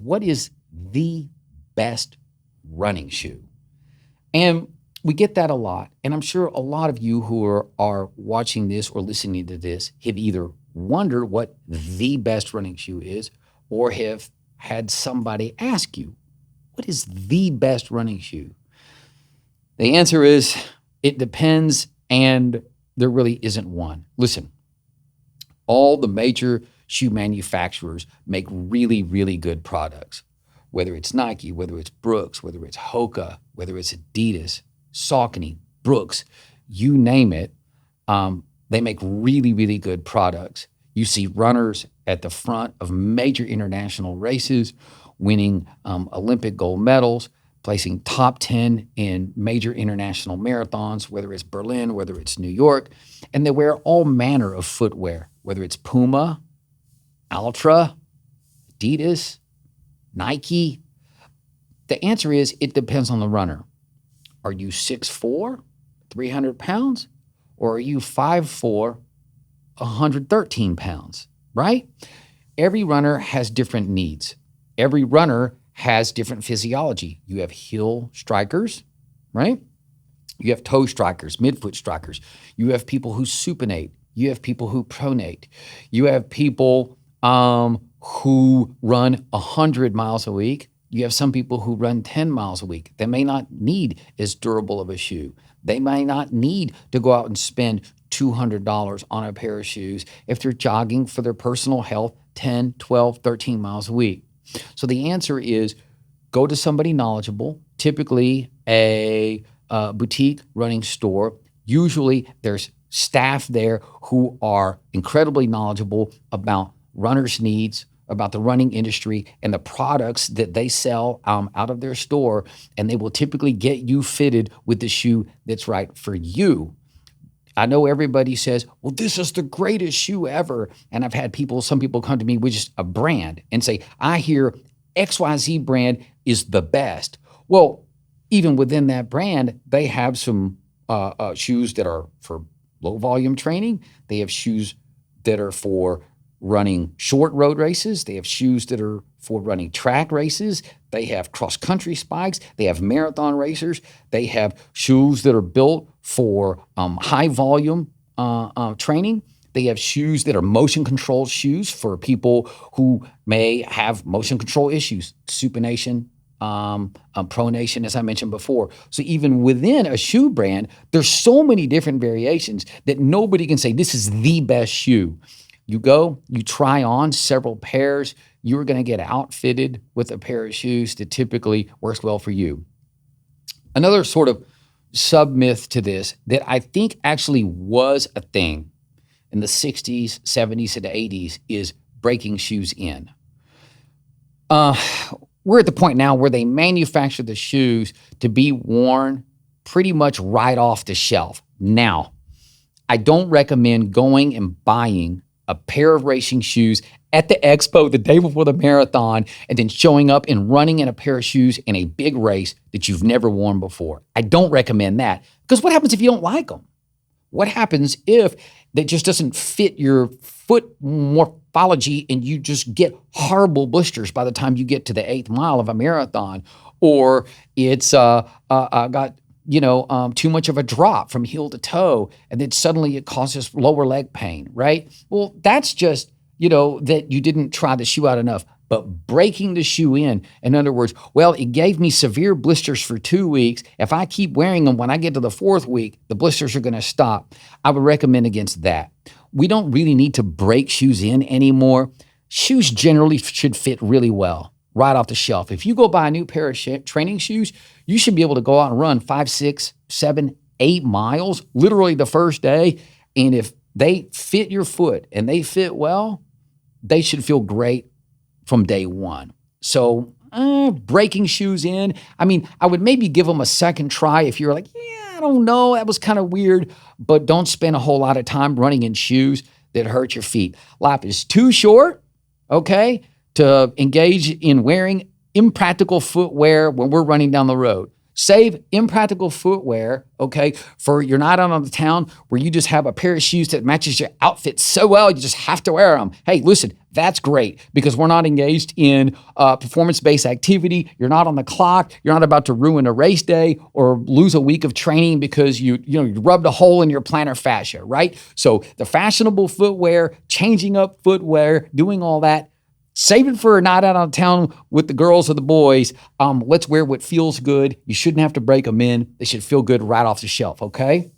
what is the best running shoe? And we get that a lot. And I'm sure a lot of you who are watching this or listening to this have either wondered what the best running shoe is or have had somebody ask you, what is the best running shoe? The answer is it depends, and there really isn't one. Listen, all the major shoe manufacturers make really, really good products, whether it's Nike, whether it's Brooks, whether it's Hoka, whether it's Adidas, Saucony, Brooks, you name it. They make really, really good products. You see runners at the front of major international races, winning Olympic gold medals, placing top 10 in major international marathons, whether it's Berlin, whether it's New York. And they wear all manner of footwear, whether it's Puma, Altra, Adidas, Nike. The answer is it depends on the runner. Are you 6'4", 300 pounds? Or are you 5'4", 113 pounds, right? Every runner has different needs. Every runner has different physiology. You have heel strikers, right? You have toe strikers, midfoot strikers. You have people who supinate. You have people who pronate. You have people who run 100 miles a week. You have some people who run 10 miles a week. They may not need as durable of a shoe. They may not need to go out and spend $200 on a pair of shoes if they're jogging for their personal health 10, 12, 13 miles a week. So the answer is go to somebody knowledgeable, typically a boutique running store. Usually there's staff there who are incredibly knowledgeable about runners' needs, about the running industry and the products that they sell out of their store, and they will typically get you fitted with the shoe that's right for you. I know everybody says, well, this is the greatest shoe ever. And I've had some people come to me with just a brand and say, I hear XYZ brand is the best. Well, even within that brand, they have some shoes that are for low volume training. They have shoes that are for running short road races. They have shoes that are for running track races. They have cross-country spikes. They have marathon racers. They have shoes that are built for high-volume training. They have shoes that are motion-controlled shoes for people who may have motion control issues, supination, pronation, as I mentioned before. So even within a shoe brand, there's so many different variations that nobody can say this is the best shoe. You go, you try on several pairs, you're going to get outfitted with a pair of shoes that typically works well for you. Another sort of sub-myth to this that I think actually was a thing in the 60s, 70s, and 80s is breaking shoes in. We're at the point now where they manufacture the shoes to be worn pretty much right off the shelf. Now, I don't recommend going and buying a pair of racing shoes at the expo the day before the marathon and then showing up and running in a pair of shoes in a big race that you've never worn before. I don't recommend that, because what happens if you don't like them? What happens if that just doesn't fit your foot morphology and you just get horrible blisters by the time you get to the 8th mile of a marathon, or it's got too much of a drop from heel to toe, and then suddenly it causes lower leg pain, right? Well, that's just, that you didn't try the shoe out enough. But breaking the shoe in other words, well, it gave me severe blisters for 2 weeks. If I keep wearing them, when I get to the 4th week, the blisters are going to stop. I would recommend against that. We don't really need to break shoes in anymore. Shoes generally should fit really well right off the shelf. If you go buy a new pair of training shoes, you should be able to go out and run 5, 6, 7, 8 miles, literally the first day. And if they fit your foot and they fit well, they should feel great from day one. So breaking shoes in, I would maybe give them a second try if you're like, yeah, I don't know, that was kind of weird, but don't spend a whole lot of time running in shoes that hurt your feet. Life is too short, okay, to engage in wearing impractical footwear when we're running down the road. Save impractical footwear, okay, for you're not out on the town where you just have a pair of shoes that matches your outfit so well, you just have to wear them. Hey, listen, that's great because we're not engaged in performance-based activity. You're not on the clock. You're not about to ruin a race day or lose a week of training because you rubbed a hole in your plantar fascia, right? So the fashionable footwear, changing up footwear, doing all that, save it for a night out on town with the girls or the boys. Let's wear what feels good. You shouldn't have to break them in. They should feel good right off the shelf, okay?